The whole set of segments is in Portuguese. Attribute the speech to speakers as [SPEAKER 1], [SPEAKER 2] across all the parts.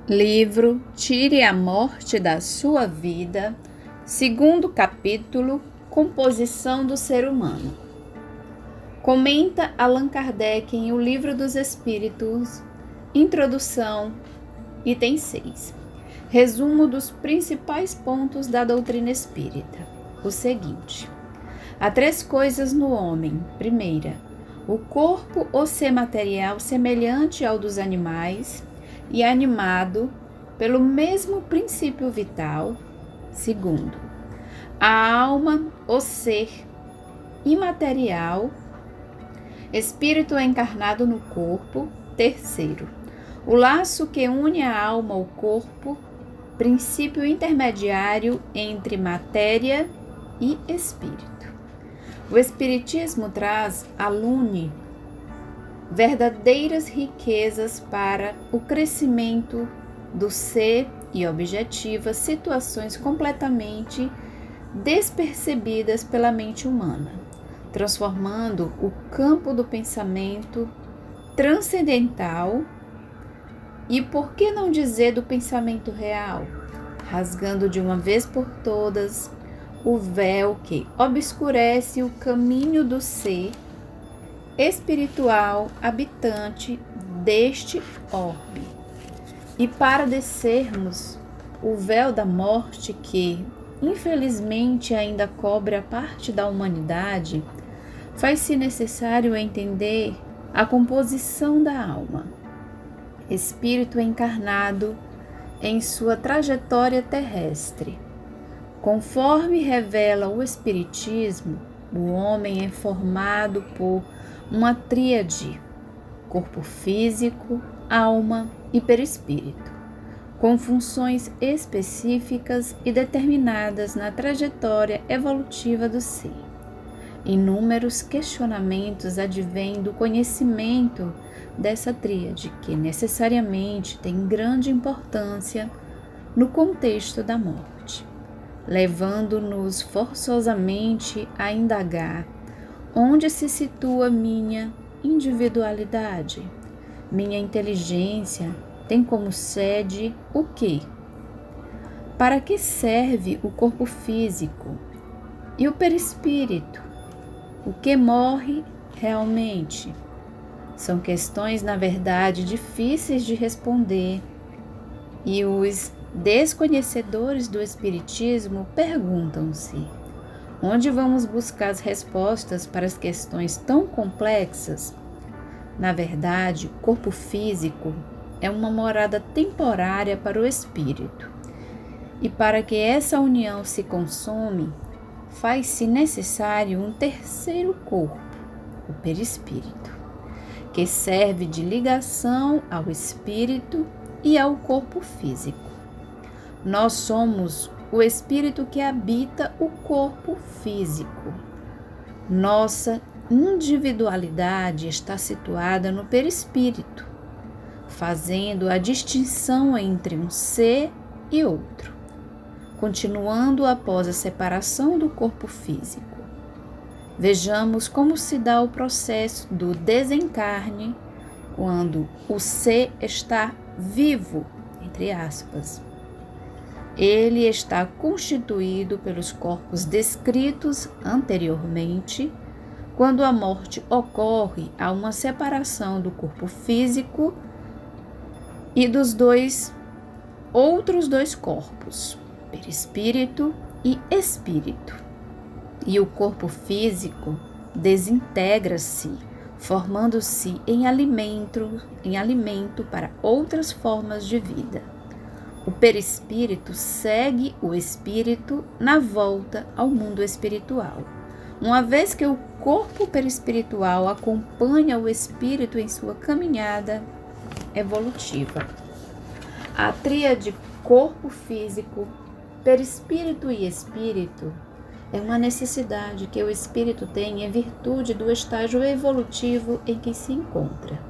[SPEAKER 1] Livro Tire a Morte da Sua Vida, segundo capítulo, Composição do Ser Humano. Comenta Allan Kardec em O Livro dos Espíritos, Introdução, item 6. Resumo dos principais pontos da doutrina espírita. O seguinte: há três coisas no homem. Primeira, o corpo ou ser material semelhante ao dos animais e animado pelo mesmo princípio vital. Segundo, a alma ou ser imaterial, espírito encarnado no corpo. Terceiro, o laço que une a alma ao corpo, princípio intermediário entre matéria e espírito. O Espiritismo traz à lune verdadeiras riquezas para o crescimento do ser e objetiva situações completamente despercebidas pela mente humana, transformando o campo do pensamento transcendental e, por que não dizer, do pensamento real, rasgando de uma vez por todas o véu que obscurece o caminho do ser espiritual habitante deste orbe. E para descermos o véu da morte que, infelizmente, ainda cobre a parte da humanidade, faz-se necessário entender a composição da alma, espírito encarnado em sua trajetória terrestre. Conforme revela o Espiritismo, o homem é formado por uma tríade: corpo físico, alma e perispírito, com funções específicas e determinadas na trajetória evolutiva do ser. Inúmeros questionamentos advêm do conhecimento dessa tríade, que necessariamente tem grande importância no contexto da morte, levando-nos forçosamente a indagar: onde se situa minha individualidade? Minha inteligência tem como sede o quê? Para que serve o corpo físico? E o perispírito? O que morre realmente? São questões, na verdade, difíceis de responder, e os desconhecedores do Espiritismo perguntam-se: onde vamos buscar as respostas para as questões tão complexas? Na verdade, o corpo físico é uma morada temporária para o espírito. E para que essa união se consome, faz-se necessário um terceiro corpo, o perispírito, que serve de ligação ao espírito e ao corpo físico. Nós somos o espírito que habita o corpo físico. Nossa individualidade está situada no perispírito, fazendo a distinção entre um ser e outro, continuando após a separação do corpo físico. Vejamos como se dá o processo do desencarne quando o ser está vivo, entre aspas. Ele está constituído pelos corpos descritos anteriormente. Quando a morte ocorre, há uma separação do corpo físico e dos outros dois corpos, perispírito e espírito. E o corpo físico desintegra-se, formando-se em alimento para outras formas de vida. O perispírito segue o espírito na volta ao mundo espiritual, uma vez que o corpo perispiritual acompanha o espírito em sua caminhada evolutiva. A tríade corpo físico, perispírito e espírito é uma necessidade que o espírito tem em virtude do estágio evolutivo em que se encontra.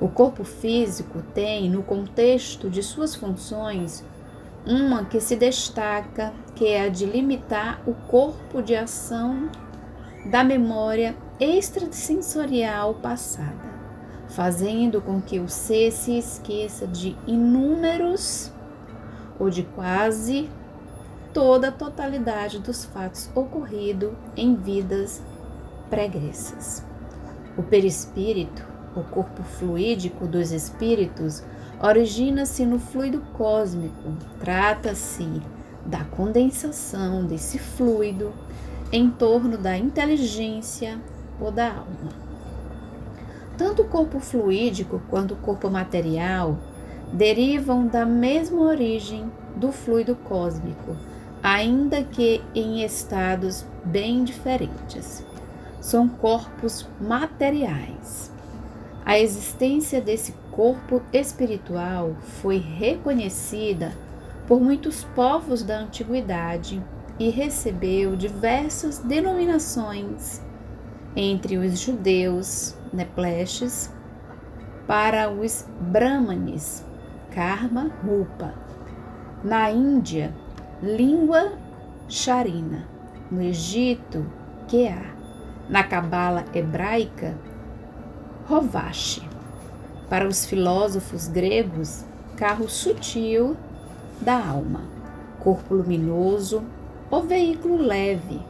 [SPEAKER 1] O corpo físico tem, no contexto de suas funções, uma que se destaca, que é a de limitar o corpo de ação da memória extrasensorial passada, fazendo com que o ser se esqueça de inúmeros ou de quase toda a totalidade dos fatos ocorridos em vidas pregressas. O perispírito, o corpo fluídico dos espíritos, origina-se no fluido cósmico. Trata-se da condensação desse fluido em torno da inteligência ou da alma. Tanto o corpo fluídico quanto o corpo material derivam da mesma origem do fluido cósmico, ainda que em estados bem diferentes. São corpos materiais. A existência desse corpo espiritual foi reconhecida por muitos povos da antiguidade e recebeu diversas denominações entre os judeus, Nepleshes, para os brahmanes, Karma Rupa, na Índia, língua Charina, no Egito, Keá, na Cabala hebraica, Rovashi, para os filósofos gregos, carro sutil da alma, corpo luminoso ou veículo leve,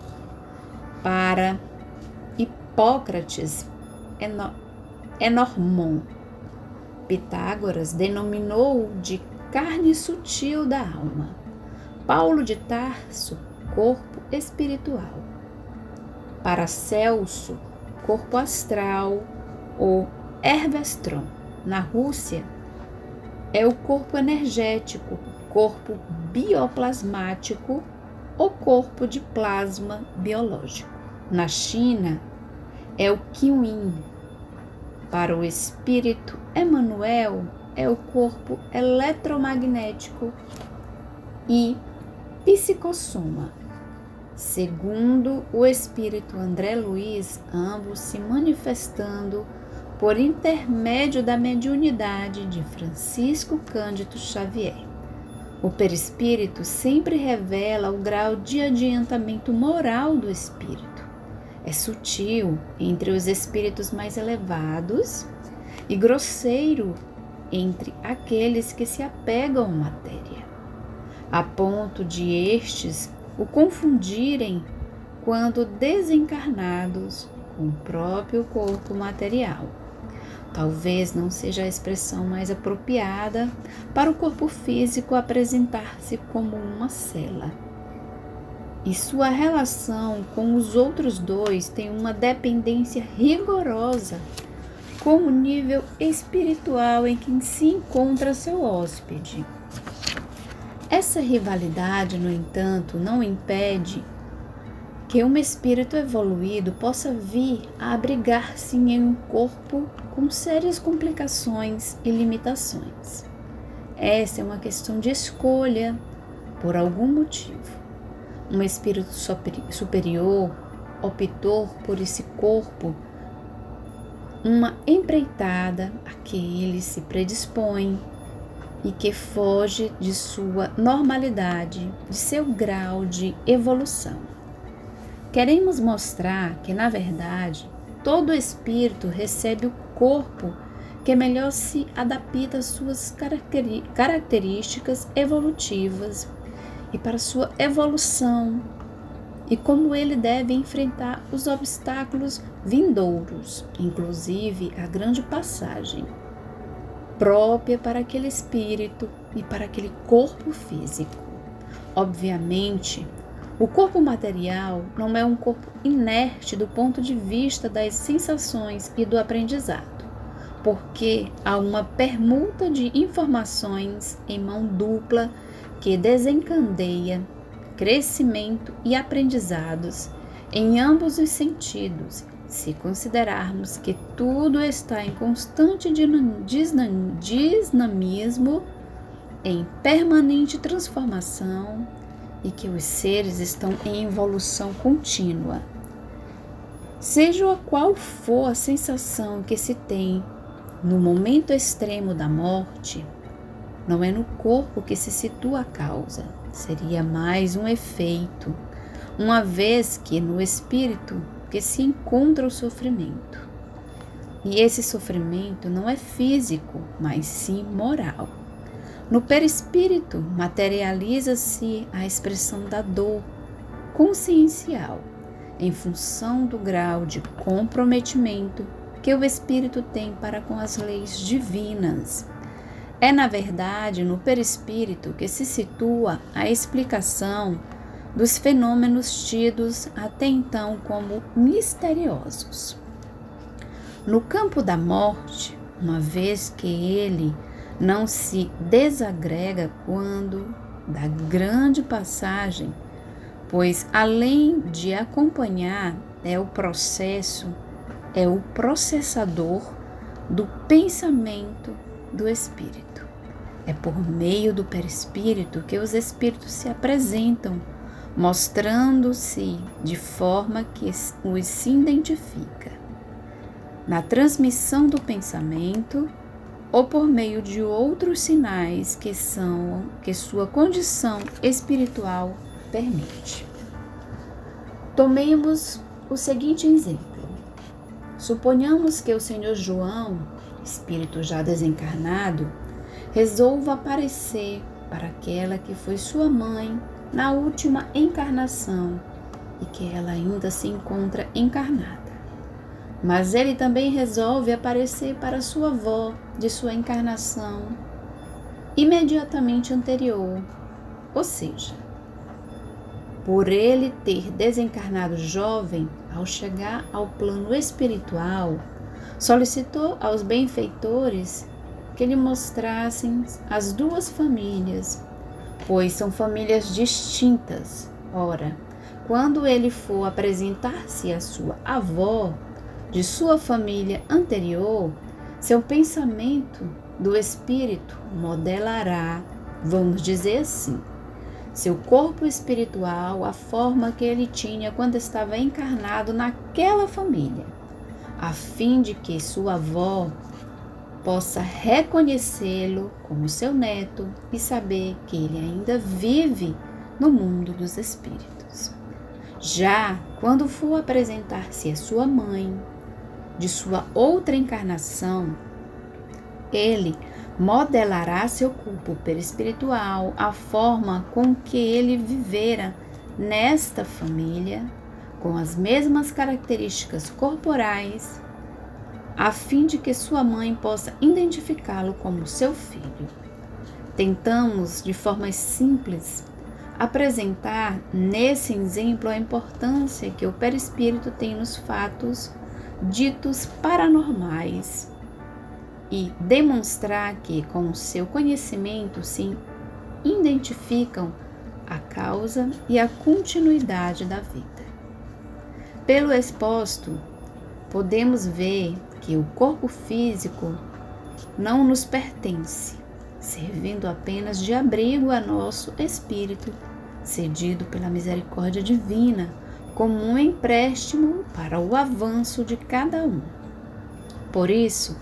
[SPEAKER 1] para Hipócrates, Enormon. Pitágoras denominou de carne sutil da alma. Paulo de Tarso, corpo espiritual. Paracelso, corpo astral ou Hervestron, na Rússia, é o corpo energético, corpo bioplasmático ou corpo de plasma biológico. Na China, é o Qiyin. Para o espírito Emmanuel, é o corpo eletromagnético e psicossoma. Segundo o espírito André Luiz, ambos se manifestando por intermédio da mediunidade de Francisco Cândido Xavier. O perispírito sempre revela o grau de adiantamento moral do espírito. É sutil entre os espíritos mais elevados e grosseiro entre aqueles que se apegam à matéria, a ponto de estes o confundirem quando desencarnados com o próprio corpo material. Talvez não seja a expressão mais apropriada para o corpo físico apresentar-se como uma cela. E sua relação com os outros dois tem uma dependência rigorosa com o nível espiritual em que se encontra seu hóspede. Essa rivalidade, no entanto, não impede que um espírito evoluído possa vir a abrigar-se em um corpo com sérias complicações e limitações. Essa é uma questão de escolha, por algum motivo. Um espírito superior optou por esse corpo, uma empreitada a que ele se predispõe e que foge de sua normalidade, de seu grau de evolução. Queremos mostrar que, na verdade, todo espírito recebe o corpo que melhor se adapta às suas características evolutivas e para sua evolução, e como ele deve enfrentar os obstáculos vindouros, inclusive a grande passagem própria para aquele espírito e para aquele corpo físico. Obviamente, o corpo material não é um corpo inerte do ponto de vista das sensações e do aprendizado, porque há uma permuta de informações em mão dupla que desencadeia crescimento e aprendizados em ambos os sentidos, se considerarmos que tudo está em constante dinamismo, em permanente transformação e que os seres estão em evolução contínua. Seja qual for a sensação que se tem no momento extremo da morte, não é no corpo que se situa a causa, seria mais um efeito, uma vez que no espírito que se encontra o sofrimento. E esse sofrimento não é físico, mas sim moral. No perispírito materializa-se a expressão da dor consciencial, em função do grau de comprometimento que o espírito tem para com as leis divinas. É, na verdade, no perispírito que se situa a explicação dos fenômenos tidos até então como misteriosos. No campo da morte, uma vez que ele não se desagrega quando da grande passagem, pois além de acompanhar é o processador do pensamento do espírito. É por meio do perispírito que os espíritos se apresentam, mostrando-se de forma que os se identifica. Na transmissão do pensamento ou por meio de outros sinais que sua condição espiritual permite. Tomemos o seguinte exemplo. Suponhamos que o Senhor João, espírito já desencarnado, resolva aparecer para aquela que foi sua mãe na última encarnação e que ela ainda se encontra encarnada. Mas ele também resolve aparecer para sua avó de sua encarnação imediatamente anterior, ou seja, por ele ter desencarnado jovem, ao chegar ao plano espiritual, solicitou aos benfeitores que lhe mostrassem as duas famílias, pois são famílias distintas. Ora, quando ele for apresentar-se à sua avó, de sua família anterior, seu pensamento do espírito modelará, vamos dizer assim, seu corpo espiritual, a forma que ele tinha quando estava encarnado naquela família, a fim de que sua avó possa reconhecê-lo como seu neto e saber que ele ainda vive no mundo dos espíritos. Já quando for apresentar-se a sua mãe, de sua outra encarnação, ele modelará seu corpo perispiritual, a forma com que ele vivera nesta família, com as mesmas características corporais, a fim de que sua mãe possa identificá-lo como seu filho. Tentamos, de forma simples, apresentar nesse exemplo a importância que o perispírito tem nos fatos ditos paranormais e demonstrar que, com o seu conhecimento, se identificam a causa e a continuidade da vida. Pelo exposto, podemos ver que o corpo físico não nos pertence, servindo apenas de abrigo a nosso espírito, cedido pela misericórdia divina, como um empréstimo para o avanço de cada um. Por isso,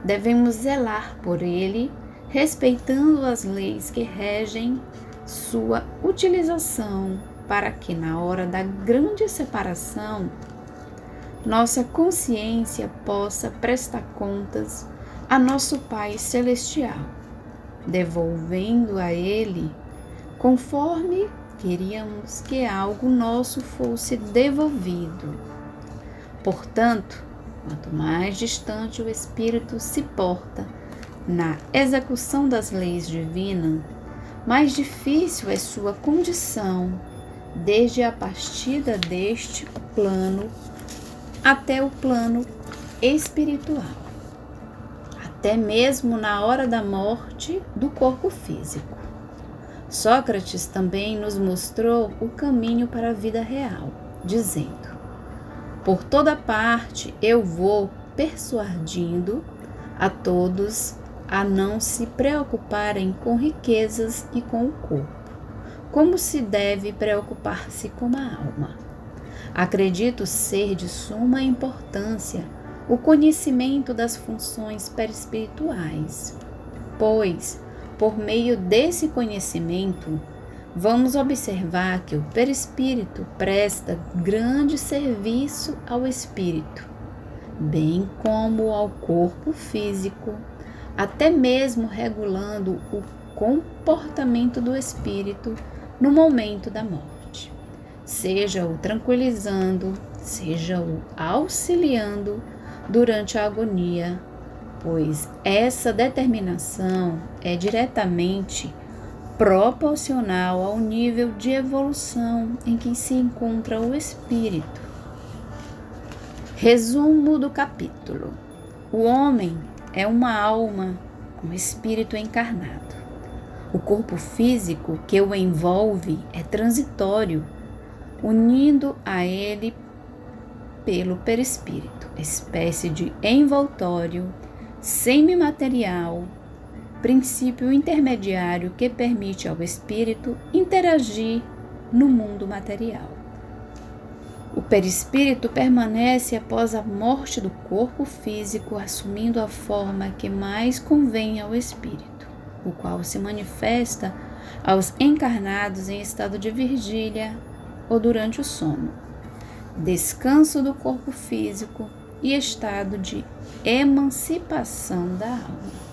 [SPEAKER 1] devemos zelar por ele, respeitando as leis que regem sua utilização, para que na hora da grande separação, nossa consciência possa prestar contas a nosso Pai Celestial, devolvendo a Ele conforme queríamos que algo nosso fosse devolvido. Portanto, quanto mais distante o espírito se porta na execução das leis divinas, mais difícil é sua condição, desde a partida deste plano até o plano espiritual, até mesmo na hora da morte do corpo físico. Sócrates também nos mostrou o caminho para a vida real, dizendo: por toda parte eu vou persuadindo a todos a não se preocuparem com riquezas e com o corpo, como se deve preocupar-se com a alma. Acredito ser de suma importância o conhecimento das funções perispirituais, pois, por meio desse conhecimento, vamos observar que o perispírito presta grande serviço ao espírito, bem como ao corpo físico, até mesmo regulando o comportamento do espírito no momento da morte, seja o tranquilizando, seja o auxiliando durante a agonia, pois essa determinação é diretamente proporcional ao nível de evolução em que se encontra o espírito. Resumo do capítulo: o homem é uma alma com espírito encarnado. O corpo físico que o envolve é transitório, unindo a ele pelo perispírito, espécie de envoltório semimaterial, princípio intermediário que permite ao espírito interagir no mundo material. O perispírito permanece após a morte do corpo físico, assumindo a forma que mais convém ao espírito, o qual se manifesta aos encarnados em estado de vigília ou durante o sono, descanso do corpo físico e estado de emancipação da alma.